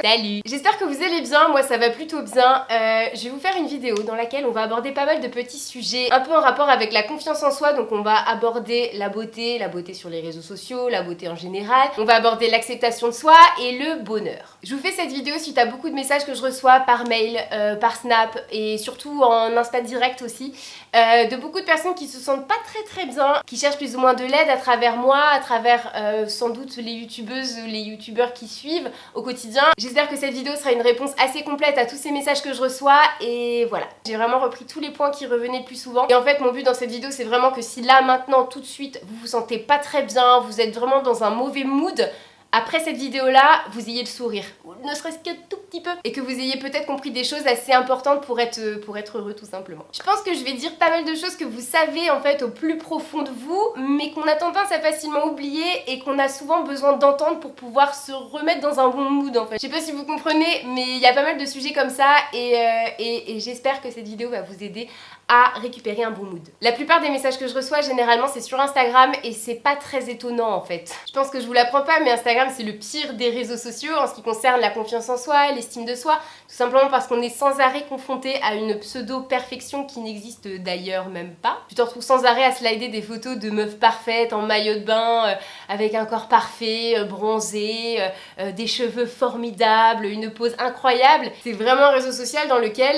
Salut. J'espère que vous allez bien, moi ça va plutôt bien. Je vais vous faire une vidéo dans laquelle on va aborder pas mal de petits sujets un peu en rapport avec la confiance en soi. Donc on va aborder la beauté sur les réseaux sociaux, la beauté en général. On va aborder l'acceptation de soi et le bonheur. Je vous fais cette vidéo suite à beaucoup de messages que je reçois par mail, par Snap et surtout en Insta direct aussi, de beaucoup de personnes qui se sentent pas très bien, qui cherchent plus ou moins de l'aide à travers moi, à travers sans doute les youtubeuses, les youtubeurs qui suivent au quotidien. J'espère que cette vidéo sera une réponse assez complète à tous ces messages que je reçois et voilà. J'ai vraiment repris tous les points qui revenaient le plus souvent et en fait mon but dans cette vidéo c'est vraiment que si là maintenant tout de suite vous vous sentez pas très bien, vous êtes vraiment dans un mauvais mood, après cette vidéo-là, vous ayez le sourire, ne serait-ce que tout petit peu, et que vous ayez peut-être compris des choses assez importantes pour être heureux tout simplement. Je pense que je vais dire pas mal de choses que vous savez en fait au plus profond de vous, mais qu'on a tendance à facilement oublier et qu'on a souvent besoin d'entendre pour pouvoir se remettre dans un bon mood en fait. Je sais pas si vous comprenez, mais il y a pas mal de sujets comme ça et j'espère que cette vidéo va vous aider à récupérer un bon mood. La plupart des messages que je reçois généralement c'est sur Instagram et c'est pas très étonnant en fait. Je pense que je vous l'apprends pas mais Instagram c'est le pire des réseaux sociaux en ce qui concerne la confiance en soi, l'estime de soi, tout simplement parce qu'on est sans arrêt confronté à une pseudo-perfection qui n'existe d'ailleurs même pas. Tu te retrouves sans arrêt à slider des photos de meufs parfaites en maillot de bain, avec un corps parfait, bronzé, des cheveux formidables, une pose incroyable. C'est vraiment un réseau social dans lequel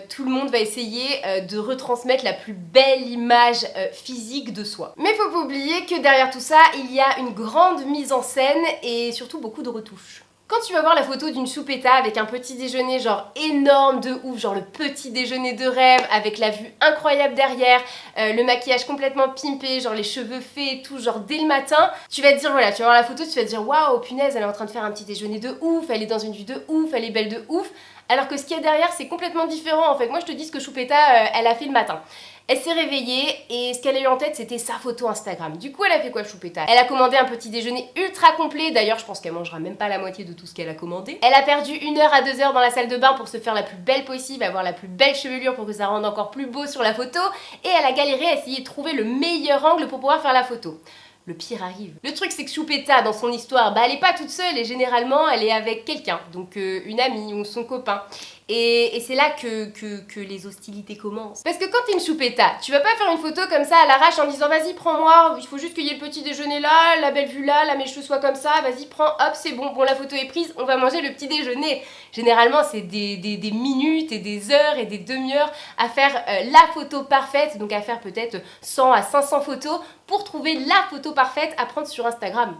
tout le monde va essayer de retransmettre la plus belle image physique de soi. Mais faut pas oublier que derrière tout ça, il y a une grande mise en scène et surtout beaucoup de retouches. Quand tu vas voir la photo d'une choupetta avec un petit déjeuner genre énorme de ouf, genre le petit déjeuner de rêve avec la vue incroyable derrière, le maquillage complètement pimpé, genre les cheveux faits et tout, genre dès le matin, tu vas te dire voilà, tu vas voir la photo, tu vas te dire waouh, punaise, elle est en train de faire un petit déjeuner de ouf, elle est dans une vue de ouf, elle est belle de ouf. Alors que ce qu'il y a derrière c'est complètement différent en fait. Moi je te dis ce que Choupetta elle a fait le matin. Elle s'est réveillée et ce qu'elle a eu en tête c'était sa photo Instagram. Du coup elle a fait quoi Choupetta? Elle a commandé un petit déjeuner ultra complet. D'ailleurs je pense qu'elle mangera même pas la moitié de tout ce qu'elle a commandé. Elle a perdu 1 heure à 2 heures dans la salle de bain pour se faire la plus belle possible, avoir la plus belle chevelure pour que ça rende encore plus beau sur la photo. Et elle a galéré à essayer de trouver le meilleur angle pour pouvoir faire la photo. Le pire arrive. Le truc c'est que Choupetta dans son histoire, bah elle est pas toute seule et généralement elle est avec quelqu'un, donc une amie ou son copain. Et c'est là que les hostilités commencent. Parce que quand t'es une Choupetta, tu vas pas faire une photo comme ça à l'arrache en disant vas-y prends-moi, il faut juste qu'il y ait le petit déjeuner là, la belle vue là, mes cheveux soient comme ça, vas-y prends, hop c'est bon, la photo est prise, on va manger le petit déjeuner. Généralement c'est des minutes et des heures et des demi-heures à faire la photo parfaite, donc à faire peut-être 100 à 500 photos pour trouver la photo parfaite à prendre sur Instagram.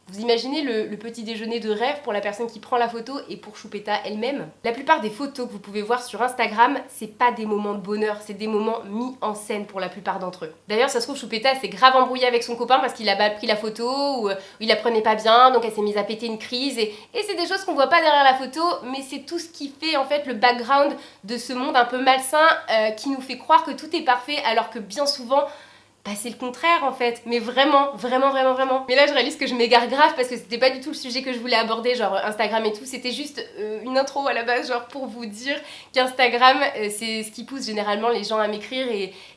Vous imaginez le petit déjeuner de rêve pour la personne qui prend la photo et pour Choupetta elle-même? La plupart des photos que vous pouvez voir sur Instagram, c'est pas des moments de bonheur, c'est des moments mis en scène pour la plupart d'entre eux. D'ailleurs, ça se trouve, Choupetta s'est grave embrouillée avec son copain parce qu'il a mal pris la photo ou il la prenait pas bien, donc elle s'est mise à péter une crise et c'est des choses qu'on voit pas derrière la photo, mais c'est tout ce qui fait en fait le background de ce monde un peu malsain qui nous fait croire que tout est parfait alors que bien souvent, bah c'est le contraire en fait, mais vraiment. Mais là je réalise que je m'égare grave parce que c'était pas du tout le sujet que je voulais aborder, genre Instagram et tout, c'était juste une intro à la base, genre pour vous dire qu'Instagram c'est ce qui pousse généralement les gens à m'écrire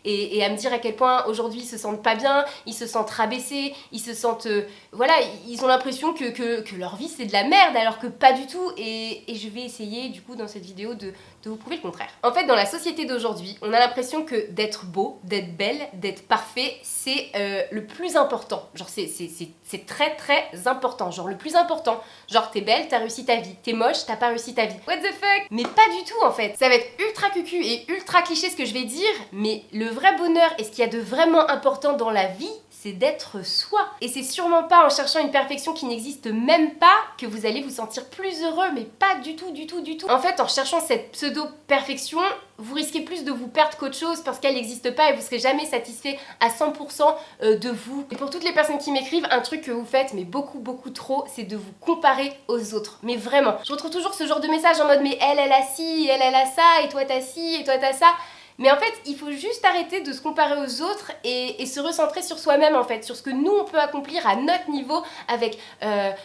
et à me dire à quel point aujourd'hui ils se sentent pas bien, ils se sentent rabaissés, ils se sentent, voilà, ils ont l'impression que leur vie c'est de la merde alors que pas du tout et je vais essayer du coup dans cette vidéo de vous prouver le contraire. En fait dans la société d'aujourd'hui, on a l'impression que d'être beau, d'être belle, d'être parfait, c'est le plus important. Genre c'est très important. Genre le plus important. Genre t'es belle, t'as réussi ta vie. T'es moche, t'as pas réussi ta vie. What the fuck? Mais pas du tout en fait. Ça va être ultra cucu et ultra cliché ce que je vais dire, mais le vrai bonheur et ce qu'il y a de vraiment important dans la vie, c'est d'être soi. Et c'est sûrement pas en cherchant une perfection qui n'existe même pas que vous allez vous sentir plus heureux, mais pas du tout. En fait, en recherchant cette pseudo-perfection, vous risquez plus de vous perdre qu'autre chose parce qu'elle n'existe pas et vous serez jamais satisfait à 100% de vous. Et pour toutes les personnes qui m'écrivent, un truc que vous faites, mais beaucoup trop, c'est de vous comparer aux autres. Mais vraiment, je retrouve toujours ce genre de message en mode mais elle a ci, elle a ça, et toi t'as ci, et toi t'as ça. Mais en fait, il faut juste arrêter de se comparer aux autres et se recentrer sur soi-même en fait, sur ce que nous on peut accomplir à notre niveau, avec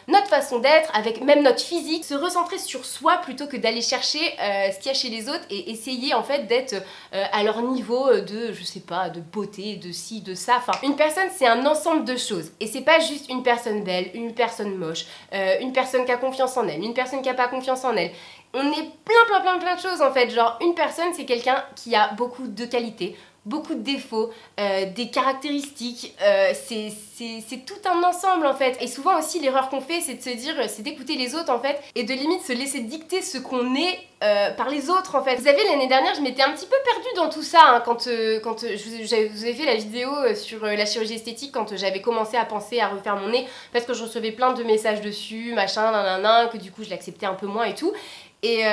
notre façon d'être, avec même notre physique, se recentrer sur soi plutôt que d'aller chercher ce qu'il y a chez les autres et essayer en fait d'être à leur niveau de, je sais pas, de beauté, de ci, de ça. Enfin, une personne c'est un ensemble de choses et c'est pas juste une personne belle, une personne moche, une personne qui a confiance en elle, une personne qui a pas confiance en elle. On est plein de choses en fait, genre une personne c'est quelqu'un qui a beaucoup de qualités, beaucoup de défauts, des caractéristiques, c'est tout un ensemble en fait. Et souvent aussi l'erreur qu'on fait c'est de se dire, c'est d'écouter les autres en fait et de limite se laisser dicter ce qu'on est par les autres en fait. Vous savez l'année dernière je m'étais un petit peu perdue dans tout ça hein, quand je vous ai fait la vidéo sur la chirurgie esthétique quand j'avais commencé à penser à refaire mon nez parce que je recevais plein de messages dessus, machin, nanana, que du coup je l'acceptais un peu moins et tout. Et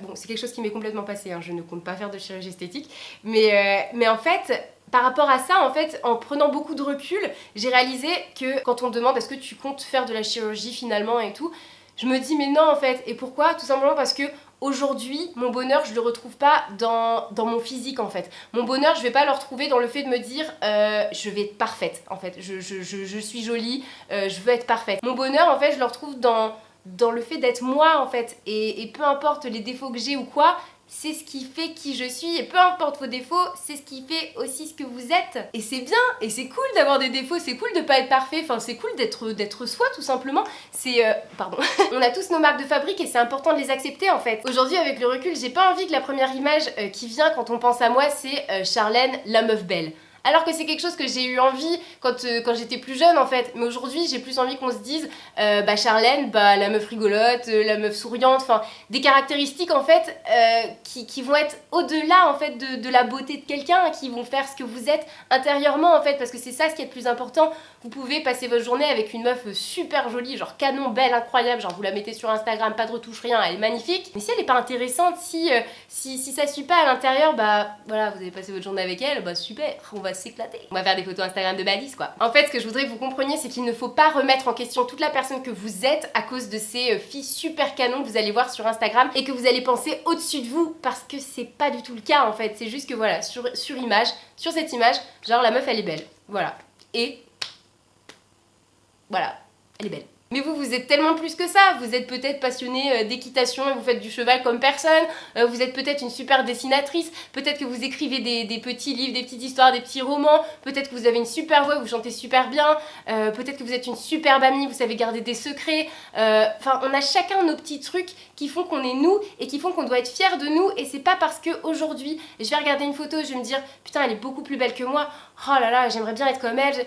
bon, c'est quelque chose qui m'est complètement passé, hein. Je ne compte pas faire de chirurgie esthétique, mais en fait, par rapport à ça, en fait, en prenant beaucoup de recul, j'ai réalisé que quand on me demande est-ce que tu comptes faire de la chirurgie finalement et tout, je me dis mais non en fait, et pourquoi? Tout simplement parce que aujourd'hui, mon bonheur, je le retrouve pas dans mon physique en fait. Mon bonheur, je vais pas le retrouver dans le fait de me dire je vais être parfaite en fait, je suis jolie, je veux être parfaite. Mon bonheur en fait, je le retrouve dans le fait d'être moi en fait et peu importe les défauts que j'ai ou quoi, c'est ce qui fait qui je suis et peu importe vos défauts, c'est ce qui fait aussi ce que vous êtes et c'est bien et c'est cool d'avoir des défauts, c'est cool de pas être parfait, enfin c'est cool d'être soi tout simplement, c'est pardon on a tous nos marques de fabrique et c'est important de les accepter en fait. Aujourd'hui avec le recul, j'ai pas envie que la première image qui vient quand on pense à moi c'est Charlène la meuf belle. Alors que c'est quelque chose que j'ai eu envie quand j'étais plus jeune en fait. Mais aujourd'hui j'ai plus envie qu'on se dise bah Charlène, bah la meuf rigolote, la meuf souriante, enfin des caractéristiques en fait qui vont être au-delà en fait de la beauté de quelqu'un, qui vont faire ce que vous êtes intérieurement en fait, parce que c'est ça ce qui est le plus important. Vous pouvez passer votre journée avec une meuf super jolie, genre canon, belle, incroyable, genre vous la mettez sur Instagram, pas de retouche, rien, elle est magnifique. Mais si elle est pas intéressante, si ça suit pas à l'intérieur, bah voilà, vous avez passé votre journée avec elle, bah super, on va s'éclater. On va faire des photos Instagram de balise quoi. En fait, ce que je voudrais que vous compreniez, c'est qu'il ne faut pas remettre en question toute la personne que vous êtes à cause de ces filles super canons que vous allez voir sur Instagram et que vous allez penser au-dessus de vous, parce que c'est pas du tout le cas en fait. C'est juste que voilà, sur cette image, genre la meuf elle est belle. Voilà. Et voilà, elle est belle. Mais vous êtes tellement plus que ça. Vous êtes peut-être passionné d'équitation et vous faites du cheval comme personne. Vous êtes peut-être une super dessinatrice. Peut-être que vous écrivez des petits livres, des petites histoires, des petits romans. Peut-être que vous avez une super voix, vous chantez super bien. Peut-être que vous êtes une superbe amie, vous savez garder des secrets. Enfin, on a chacun nos petits trucs qui font qu'on est nous et qui font qu'on doit être fiers de nous. Et c'est pas parce que aujourd'hui, je vais regarder une photo et je vais me dire putain, elle est beaucoup plus belle que moi. Oh là là, j'aimerais bien être comme elle.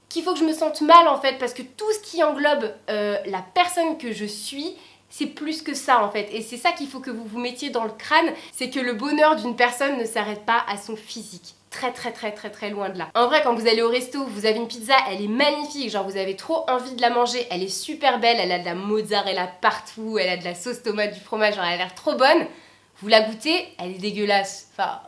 Qu'il faut que je me sente mal en fait, parce que tout ce qui englobe la personne que je suis, c'est plus que ça en fait. Et c'est ça qu'il faut que vous vous mettiez dans le crâne, c'est que le bonheur d'une personne ne s'arrête pas à son physique. Très loin de là. En vrai, quand vous allez au resto, vous avez une pizza, elle est magnifique, genre vous avez trop envie de la manger, elle est super belle, elle a de la mozzarella partout, elle a de la sauce tomate, du fromage, genre elle a l'air trop bonne. Vous la goûtez, elle est dégueulasse. Enfin,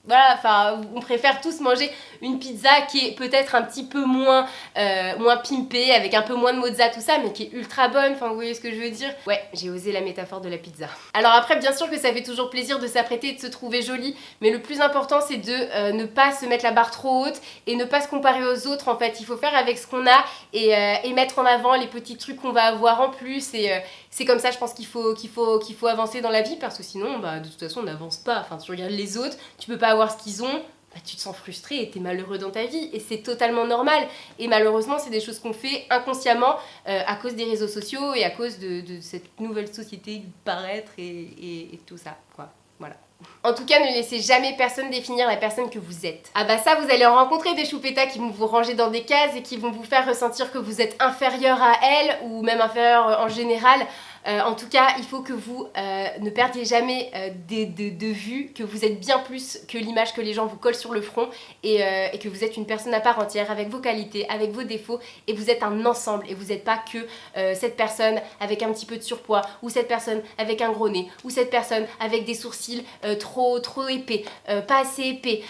voilà, enfin, on préfère tous manger une pizza qui est peut-être un petit peu moins pimpée, avec un peu moins de mozza, tout ça, mais qui est ultra bonne, enfin, vous voyez ce que je veux dire? Ouais, j'ai osé la métaphore de la pizza. Alors après, bien sûr que ça fait toujours plaisir de s'apprêter et de se trouver jolie, mais le plus important, c'est de ne pas se mettre la barre trop haute et ne pas se comparer aux autres, en fait. Il faut faire avec ce qu'on a et mettre en avant les petits trucs qu'on va avoir en plus, et c'est comme ça, je pense qu'il faut avancer dans la vie, parce que sinon, bah, de toute façon, on n'avance pas. Enfin, tu regardes les autres, tu peux pas avoir ce qu'ils ont, bah, tu te sens frustré et t'es malheureux dans ta vie, et c'est totalement normal. Et malheureusement, c'est des choses qu'on fait inconsciemment à cause des réseaux sociaux et à cause de cette nouvelle société du paraître et tout ça, quoi. Voilà. En tout cas, ne laissez jamais personne définir la personne que vous êtes. Ah bah ça, vous allez en rencontrer des choupettas qui vont vous ranger dans des cases et qui vont vous faire ressentir que vous êtes inférieur à elles, ou même inférieur en général. En tout cas, il faut que vous ne perdiez jamais de vue que vous êtes bien plus que l'image que les gens vous collent sur le front, et que vous êtes une personne à part entière avec vos qualités, avec vos défauts, et vous êtes un ensemble, et vous n'êtes pas que cette personne avec un petit peu de surpoids, ou cette personne avec un gros nez, ou cette personne avec des sourcils trop épais, pas assez épais,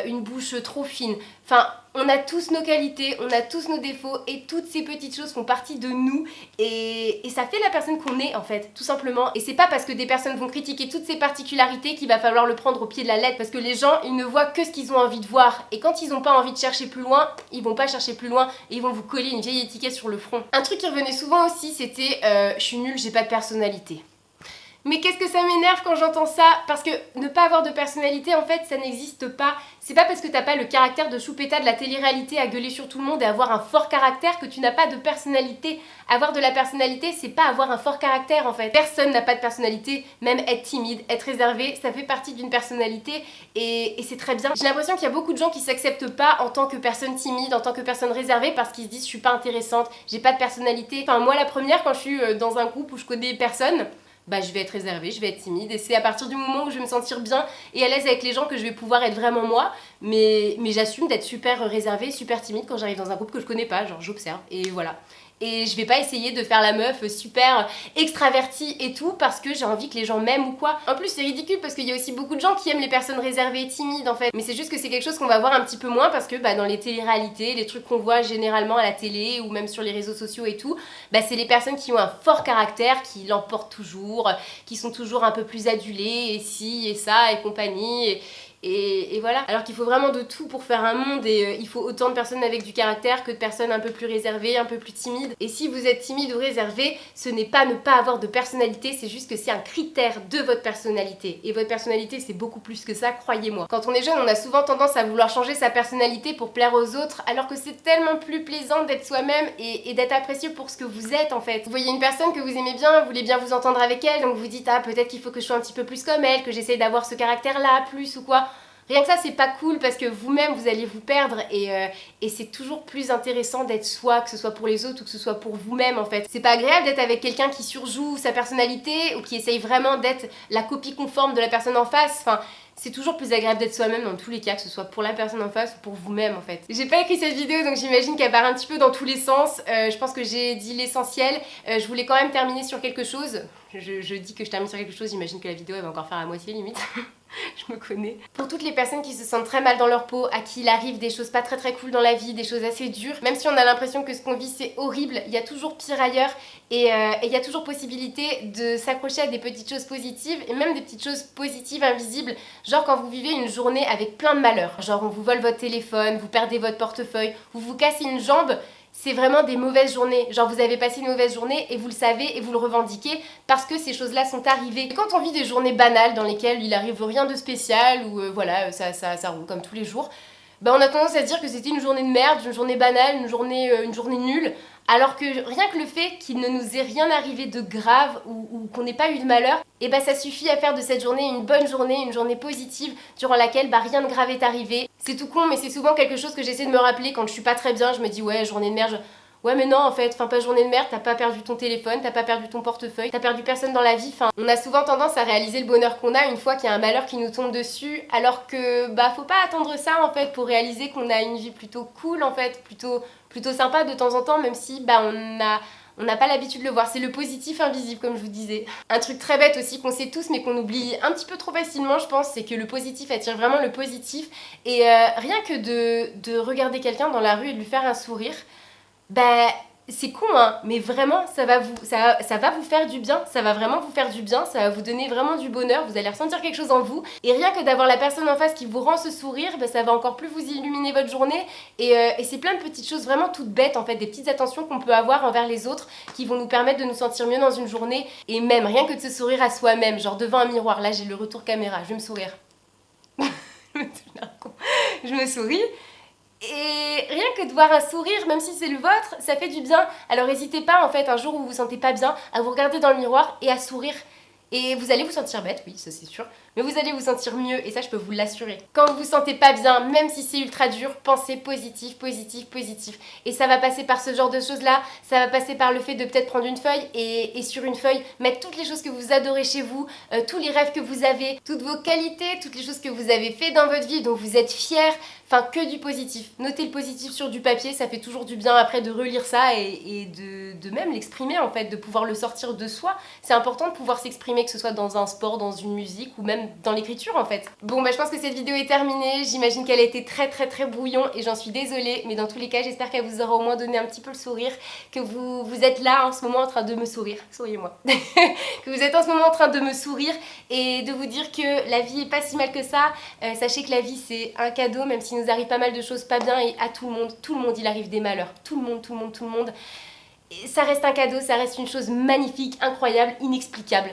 une bouche trop fine. Enfin, on a tous nos qualités, on a tous nos défauts et toutes ces petites choses font partie de nous et ça fait la personne qu'on est en fait, tout simplement. Et c'est pas parce que des personnes vont critiquer toutes ces particularités qu'il va falloir le prendre au pied de la lettre parce que les gens, ils ne voient que ce qu'ils ont envie de voir et quand ils n'ont pas envie de chercher plus loin, ils vont pas chercher plus loin et ils vont vous coller une vieille étiquette sur le front. Un truc qui revenait souvent aussi, c'était je suis nulle, j'ai pas de personnalité. Mais qu'est-ce que ça m'énerve quand j'entends ça? Parce que ne pas avoir de personnalité, en fait, ça n'existe pas. C'est pas parce que t'as pas le caractère de Choupetta de la télé-réalité à gueuler sur tout le monde et avoir un fort caractère que tu n'as pas de personnalité. Avoir de la personnalité, c'est pas avoir un fort caractère, en fait. Personne n'a pas de personnalité, même être timide, être réservé, ça fait partie d'une personnalité et c'est très bien. J'ai l'impression qu'il y a beaucoup de gens qui s'acceptent pas en tant que personne timide, en tant que personne réservée parce qu'ils se disent je suis pas intéressante, j'ai pas de personnalité. Enfin, moi la première, quand je suis dans un groupe où je connais personne, bah je vais être réservée, je vais être timide et c'est à partir du moment où je vais me sentir bien et à l'aise avec les gens que je vais pouvoir être vraiment moi, mais j'assume d'être super réservée, super timide quand j'arrive dans un groupe que je connais pas, genre j'observe et voilà. Et je vais pas essayer de faire la meuf super extravertie et tout parce que j'ai envie que les gens m'aiment ou quoi. En plus c'est ridicule parce qu'il y a aussi beaucoup de gens qui aiment les personnes réservées et timides en fait. Mais c'est juste que c'est quelque chose qu'on va voir un petit peu moins parce que bah, dans les téléréalités, les trucs qu'on voit généralement à la télé ou même sur les réseaux sociaux et tout, bah, c'est les personnes qui ont un fort caractère, qui l'emportent toujours, qui sont toujours un peu plus adulées et ci et ça et compagnie. Et voilà. Alors qu'il faut vraiment de tout pour faire un monde et il faut autant de personnes avec du caractère que de personnes un peu plus réservées, un peu plus timides. Et si vous êtes timide ou réservé, ce n'est pas ne pas avoir de personnalité, c'est juste que c'est un critère de votre personnalité. Et votre personnalité, c'est beaucoup plus que ça, croyez-moi. Quand on est jeune, on a souvent tendance à vouloir changer sa personnalité pour plaire aux autres, alors que c'est tellement plus plaisant d'être soi-même et d'être apprécié pour ce que vous êtes en fait. Vous voyez une personne que vous aimez bien, vous voulez bien vous entendre avec elle, donc vous dites ah peut-être qu'il faut que je sois un petit peu plus comme elle, que j'essaye d'avoir ce caractère-là, plus ou quoi. Rien que ça, c'est pas cool parce que vous-même, vous allez vous perdre et c'est toujours plus intéressant d'être soi, que ce soit pour les autres ou que ce soit pour vous-même en fait. C'est pas agréable d'être avec quelqu'un qui surjoue sa personnalité ou qui essaye vraiment d'être la copie conforme de la personne en face. Enfin, c'est toujours plus agréable d'être soi-même dans tous les cas, que ce soit pour la personne en face ou pour vous-même en fait. J'ai pas écrit cette vidéo donc j'imagine qu'elle part un petit peu dans tous les sens. Je pense que j'ai dit l'essentiel. Je voulais quand même terminer sur quelque chose. Je dis que je termine sur quelque chose, j'imagine que la vidéo elle va encore faire à moitié limite. Je me connais. Pour toutes les personnes qui se sentent très mal dans leur peau, à qui il arrive des choses pas très cool dans la vie, des choses assez dures, même si on a l'impression que ce qu'on vit c'est horrible, il y a toujours pire ailleurs et il y a toujours possibilité de s'accrocher à des petites choses positives et même des petites choses positives invisibles, genre quand vous vivez une journée avec plein de malheurs, genre on vous vole votre téléphone, vous perdez votre portefeuille, vous cassez une jambe. C'est vraiment des mauvaises journées, genre vous avez passé une mauvaise journée et vous le savez et vous le revendiquez parce que ces choses-là sont arrivées. Et quand on vit des journées banales dans lesquelles il arrive rien de spécial ou voilà, ça roule comme tous les jours, bah on a tendance à se dire que c'était une journée de merde, une journée banale, une journée nulle, alors que rien que le fait qu'il ne nous ait rien arrivé de grave ou qu'on n'ait pas eu de malheur, et bah ça suffit à faire de cette journée une bonne journée, une journée positive durant laquelle bah rien de grave est arrivé. C'est tout con mais c'est souvent quelque chose que j'essaie de me rappeler quand je suis pas très bien, je me dis ouais journée de merde, ouais mais non en fait, enfin pas journée de merde, t'as pas perdu ton téléphone, t'as pas perdu ton portefeuille, t'as perdu personne dans la vie, enfin on a souvent tendance à réaliser le bonheur qu'on a une fois qu'il y a un malheur qui nous tombe dessus, alors que bah faut pas attendre ça en fait pour réaliser qu'on a une vie plutôt cool en fait, plutôt sympa de temps en temps, même si bah on n'a pas l'habitude de le voir, c'est le positif invisible comme je vous disais. Un truc très bête aussi qu'on sait tous mais qu'on oublie un petit peu trop facilement je pense, c'est que le positif attire vraiment le positif et rien que de regarder quelqu'un dans la rue et de lui faire un sourire, bah c'est con hein, mais vraiment ça va vous faire du bien, ça va vraiment vous faire du bien, ça va vous donner vraiment du bonheur, vous allez ressentir quelque chose en vous et rien que d'avoir la personne en face qui vous rend ce sourire, bah, ça va encore plus vous illuminer votre journée et c'est plein de petites choses vraiment toutes bêtes en fait, des petites attentions qu'on peut avoir envers les autres qui vont nous permettre de nous sentir mieux dans une journée et même rien que de se sourire à soi-même, genre devant un miroir, là j'ai le retour caméra, je vais me sourire. Je me souris. Et rien que de voir un sourire, même si c'est le vôtre, ça fait du bien. Alors n'hésitez pas en fait, un jour où vous vous sentez pas bien, à vous regarder dans le miroir et à sourire. Et vous allez vous sentir bête, oui, ça c'est sûr, mais vous allez vous sentir mieux et ça je peux vous l'assurer. Quand vous vous sentez pas bien, même si c'est ultra dur, pensez positif, positif, positif. Et ça va passer par ce genre de choses-là, ça va passer par le fait de peut-être prendre une feuille et sur une feuille, mettre toutes les choses que vous adorez chez vous, tous les rêves que vous avez, toutes vos qualités, toutes les choses que vous avez fait dans votre vie, dont vous êtes fiers. Enfin, que du positif. Notez le positif sur du papier, ça fait toujours du bien après de relire ça et de même l'exprimer en fait, de pouvoir le sortir de soi. C'est important de pouvoir s'exprimer, que ce soit dans un sport, dans une musique ou même dans l'écriture en fait. Bon bah je pense que cette vidéo est terminée, j'imagine qu'elle a été très brouillon et j'en suis désolée, mais dans tous les cas j'espère qu'elle vous aura au moins donné un petit peu le sourire, que vous êtes là en ce moment en train de me sourire, souriez-moi, que vous êtes en ce moment en train de me sourire et de vous dire que la vie est pas si mal que ça. Sachez que la vie c'est un cadeau, même s'il nous arrive pas mal de choses pas bien et à tout le monde il arrive des malheurs, tout le monde. Et ça reste un cadeau, ça reste une chose magnifique, incroyable, inexplicable,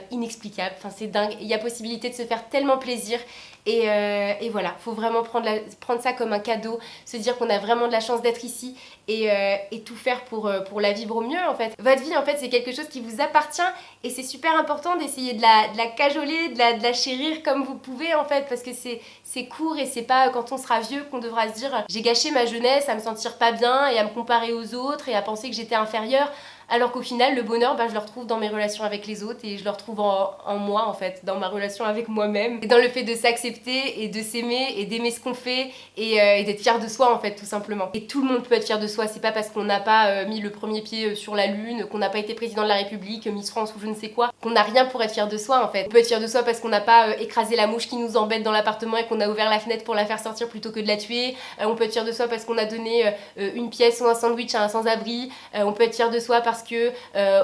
enfin c'est dingue, il y a possibilité de se faire tellement plaisir et voilà, faut vraiment prendre ça comme un cadeau, se dire qu'on a vraiment de la chance d'être ici et tout faire pour la vivre au mieux en fait. Votre vie en fait c'est quelque chose qui vous appartient et c'est super important d'essayer de la cajoler, de la chérir comme vous pouvez en fait, parce que c'est court et c'est pas quand on sera vieux qu'on devra se dire j'ai gâché ma jeunesse à me sentir pas bien et à me comparer aux autres et à penser que j'étais inférieure. Alors qu'au final, le bonheur, je le retrouve dans mes relations avec les autres et je le retrouve en moi en fait, dans ma relation avec moi-même. Et dans le fait de s'accepter et de s'aimer et d'aimer ce qu'on fait et d'être fier de soi en fait, tout simplement. Et tout le monde peut être fier de soi, c'est pas parce qu'on n'a pas mis le premier pied sur la lune, qu'on n'a pas été président de la République, Miss France ou je ne sais quoi, qu'on n'a rien pour être fier de soi en fait. On peut être fier de soi parce qu'on n'a pas écrasé la mouche qui nous embête dans l'appartement et qu'on a ouvert la fenêtre pour la faire sortir plutôt que de la tuer. On peut être fier de soi parce qu'on a donné une pièce ou un sandwich à un sans-abri. On peut être fier de soi parce que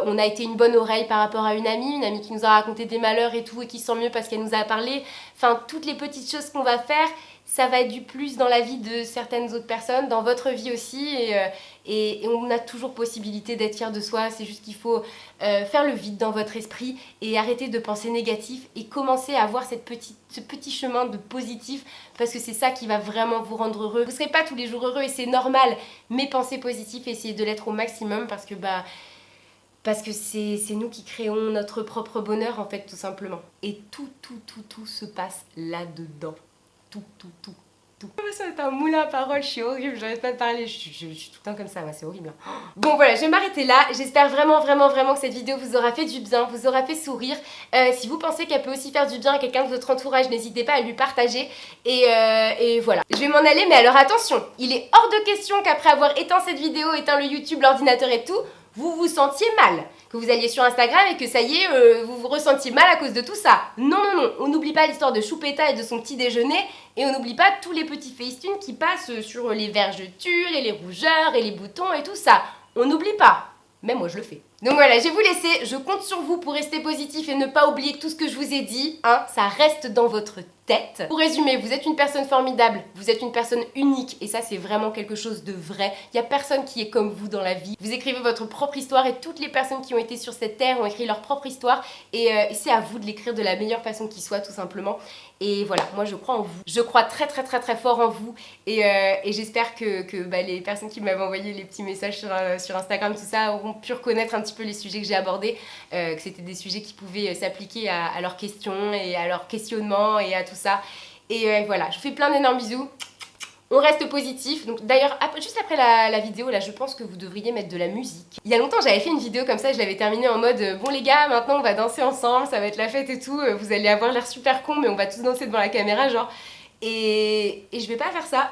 on a été une bonne oreille par rapport à une amie qui nous a raconté des malheurs et tout et qui se sent mieux parce qu'elle nous a parlé. Enfin, toutes les petites choses qu'on va faire, ça va être du plus dans la vie de certaines autres personnes, dans votre vie aussi et on a toujours possibilité d'être fier de soi. C'est juste qu'il faut faire le vide dans votre esprit et arrêter de penser négatif et commencer à avoir ce petit chemin de positif, parce que c'est ça qui va vraiment vous rendre heureux. Vous ne serez pas tous les jours heureux et c'est normal, mais pensez positif et essayez de l'être au maximum parce que c'est nous qui créons notre propre bonheur en fait, tout simplement. Et tout se passe là-dedans. Tout. Ça va être un moulin à paroles, je suis horrible, j'arrête pas de parler, je suis tout le temps comme ça, ouais, c'est horrible. Bon voilà, je vais m'arrêter là, j'espère vraiment que cette vidéo vous aura fait du bien, vous aura fait sourire. Si vous pensez qu'elle peut aussi faire du bien à quelqu'un de votre entourage, n'hésitez pas à lui partager et voilà. Je vais m'en aller, mais alors attention, il est hors de question qu'après avoir éteint cette vidéo, éteint le YouTube, l'ordinateur et tout, vous vous sentiez mal, que vous alliez sur Instagram et que ça y est, vous vous ressentiez mal à cause de tout ça. Non, on n'oublie pas l'histoire de Choupetta et de son petit déjeuner et on n'oublie pas tous les petits facetunes qui passent sur les vergetures et les rougeurs et les boutons et tout ça. On n'oublie pas. Même moi je le fais. Donc voilà, je vais vous laisser, je compte sur vous pour rester positif et ne pas oublier tout ce que je vous ai dit, hein, ça reste dans votre tête. Pour résumer, vous êtes une personne formidable, vous êtes une personne unique et ça c'est vraiment quelque chose de vrai. Il n'y a personne qui est comme vous dans la vie. Vous écrivez votre propre histoire et toutes les personnes qui ont été sur cette terre ont écrit leur propre histoire et c'est à vous de l'écrire de la meilleure façon qui soit, tout simplement. Et voilà, moi je crois en vous. Je crois très fort en vous et j'espère que les personnes qui m'avaient envoyé les petits messages sur Instagram, tout ça, auront pu reconnaître un petit peu les sujets que j'ai abordés, que c'était des sujets qui pouvaient s'appliquer à leurs questions et à leurs questionnements et à tout ça. Et voilà, je vous fais plein d'énormes bisous. On reste positif. Donc d'ailleurs, juste après la vidéo, là, je pense que vous devriez mettre de la musique. Il y a longtemps, j'avais fait une vidéo comme ça, je l'avais terminée en mode bon les gars, maintenant on va danser ensemble, ça va être la fête et tout, vous allez avoir l'air super con, mais on va tous danser devant la caméra, genre. Et je vais pas faire ça.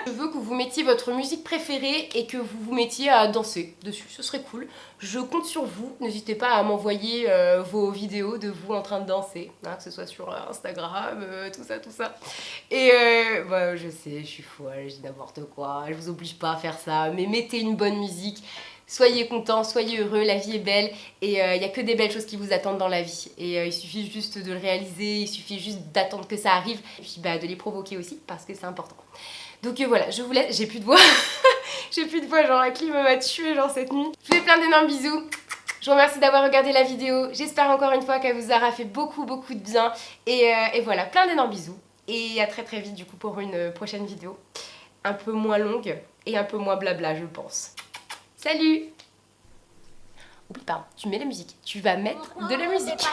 Je veux que vous mettiez votre musique préférée et que vous vous mettiez à danser dessus, ce serait cool. Je compte sur vous, n'hésitez pas à m'envoyer vos vidéos de vous en train de danser, hein, que ce soit sur Instagram, tout ça. Et je sais, je suis folle, je dis n'importe quoi, je vous oblige pas à faire ça, mais mettez une bonne musique. Soyez contents, soyez heureux, la vie est belle et il n'y a que des belles choses qui vous attendent dans la vie. Et il suffit juste de le réaliser, il suffit juste d'attendre que ça arrive et puis de les provoquer aussi parce que c'est important. Donc voilà, je vous laisse, j'ai plus de voix, j'ai plus de voix, genre la clim m'a tué genre cette nuit. Je vous fais plein d'énormes bisous, je vous remercie d'avoir regardé la vidéo, j'espère encore une fois qu'elle vous aura fait beaucoup de bien. Et voilà, plein d'énormes bisous et à très vite du coup pour une prochaine vidéo. Un peu moins longue et un peu moins blabla je pense. Salut! Oublie pas, tu mets la musique. Tu vas mettre de la musique.